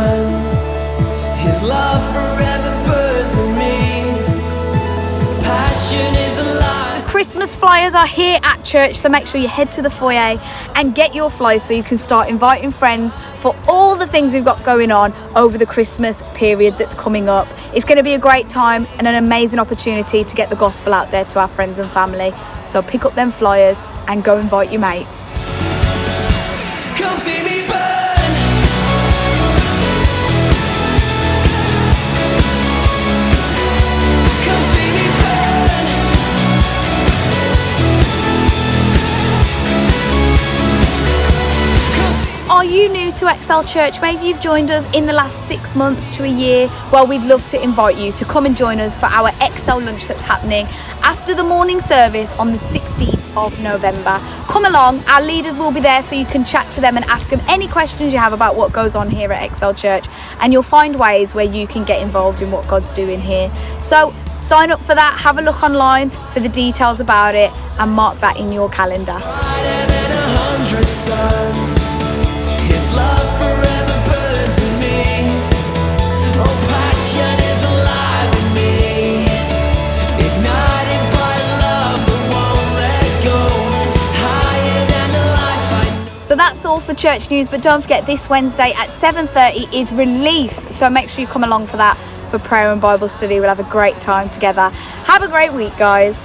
suns. His love forever burns in me. Passion is alive. Christmas flyers are here at church, so make sure you head to the foyer and get your flyers so you can start inviting friends for all the things we've got going on over the Christmas period that's coming up. It's going to be a great time and an amazing opportunity to get the gospel out there to our friends and family. So pick up them flyers and go invite your mates. Come see me burn. Come see me burn. Are you new to Excel Church? Maybe you've joined us in the last 6 months to a year. Well, we'd love to invite you to come and join us for our Excel lunch that's happening after the morning service on the 16th of November. Come along, our leaders will be there so you can chat to them and ask them any questions you have about what goes on here at Excel Church, and you'll find ways where you can get involved in what God's doing here. So sign up for that, have a look online for the details about it, and mark that in your calendar. Brighter than 100 suns. His love forever burns in me. Oh, passion is alive in me. Ignited by love that won't let go. Higher than the life I know. So that's all for church news, but don't forget this Wednesday at 7:30 is Release, so make sure you come along for that, for prayer and Bible study. We'll have a great time together. Have a great week, guys.